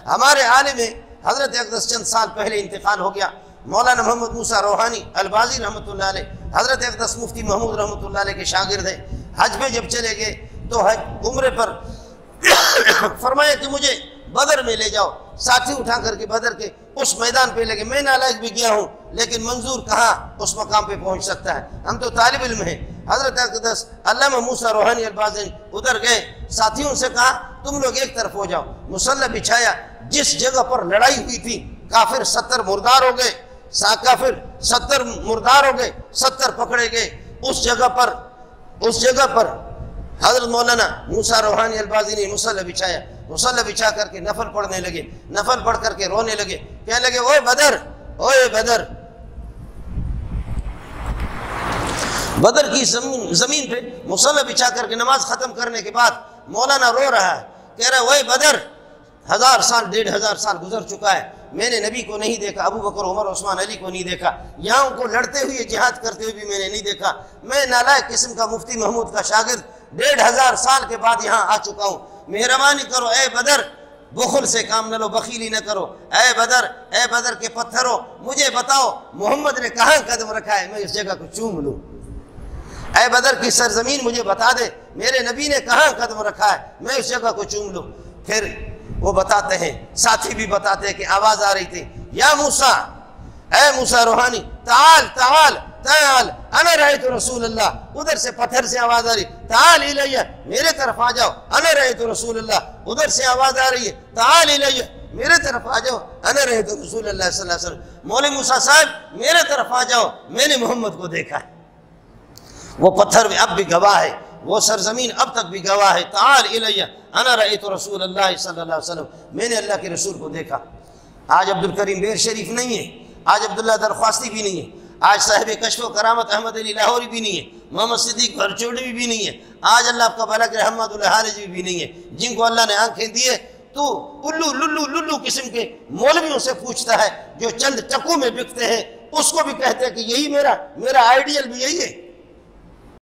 ہمارے عالم حضرت اقدس چند سال پہلے انتقال ہو گیا، مولانا محمد موسیٰ روحانی البازی رحمۃ اللہ علیہ، حضرت اقدس مفتی محمود رحمۃ اللہ علیہ کے شاگرد ہیں۔ حج میں جب چلے گئے تو حج عمرے پر فرمایا کہ مجھے بدر میں لے جاؤ، ساتھی اٹھا کر کے بدر کے اس میدان پہ لگے۔ میں نالائق بھی گیا ہوں لیکن منظور کہاں اس مقام پہ پہنچ سکتا ہے، ہم تو طالب علم ہیں۔ حضرت اقدس علامہ موسیٰ روحانی البازی ادھر گئے، ساتھیوں سے کہا تم لوگ ایک طرف ہو جاؤ، مصلی بچھایا۔ جس جگہ پر لڑائی ہوئی تھی کافر 70 مردار ہو گئے، کافر 70 مردار ہو گئے، 70 پکڑے گئے۔ اس جگہ پر حضرت مولانا موسیٰ روحانی البازی نے مصلی بچھایا، مصلی بچھا کر کے نفل پڑھنے لگے، نفل پڑھ کر کے رونے لگے، کہنے لگے اوے بدر، اوے بدر۔ بدر کی زمین پہ مصلی بچھا کر کے نماز ختم کرنے کے بعد مولانا رو رہا ہے، کہہ رہا ہے اوے بدر، 1000 سال 1500 سال گزر چکا ہے، میں نے نبی کو نہیں دیکھا، ابو بکر عمر عثمان علی کو نہیں دیکھا، یہاں ان کو لڑتے ہوئے جہاد کرتے ہوئے بھی میں نے نہیں دیکھا، میں نالائق قسم کا مفتی محمود کا شاگرد 1500 سال کے بعد یہاں آ چکا ہوں، مہربانی کرو اے بدر، بخل سے کام نہ لو، بخیلی نہ کرو، اے بدر کے پتھروں مجھے بتاؤ محمد نے کہاں قدم رکھا ہے، میں اس جگہ کو چوم لوں۔ اے بدر کی سرزمین مجھے بتا دے میرے نبی نے کہاں قدم رکھا ہے، میں اس جگہ کو چوم لوں۔ پھر وہ بتاتے ہیں، ساتھی بھی بتاتے ہیں کہ آواز آ رہی تھی، یا موسیٰ، اے موسیٰ روحانی، تعال تعال تعال انا رأیت رسول اللہ، ادھر سے پتھر سے آواز آ رہی، تعال الیہ، میرے طرف آ جاؤ، انا رأیت رسول اللہ، ادھر سے آواز آ رہی ہے، تعال الیہ، میرے طرف آ جاؤ، انا رأیت رسول اللہ صلی اللہ علیہ وسلم، مولوی موسیٰ صاحب میرے طرف آ جاؤ، میں نے محمد کو دیکھا ہے۔ وہ پتھر اب بھی گواہ ہے، وہ سرزمین اب تک بھی گواہ ہے، تعال الیہ انا رأیت رسول اللہ صلی اللہ علیہ وسلم، میں نے اللہ کے رسول کو دیکھا۔ آج عبد الکریم بیر شریف نہیں ہے، آج عبداللہ درخواستی بھی نہیں ہے، آج صاحب کشف و کرامت احمد علی لاہوری بھی نہیں ہے، محمد صدیق بھرچوڑی بھی نہیں ہے، آج اللہ آپ کا بھلا کرے احمد اللہ حالجی بھی نہیں ہے، جن کو اللہ نے آنکھیں دیے تو للو قسم کے مولویوں سے پوچھتا ہے جو چند ٹکوں میں بکتے ہیں، اس کو بھی کہتے ہیں کہ یہی میرا آئیڈیل بھی یہی ہے۔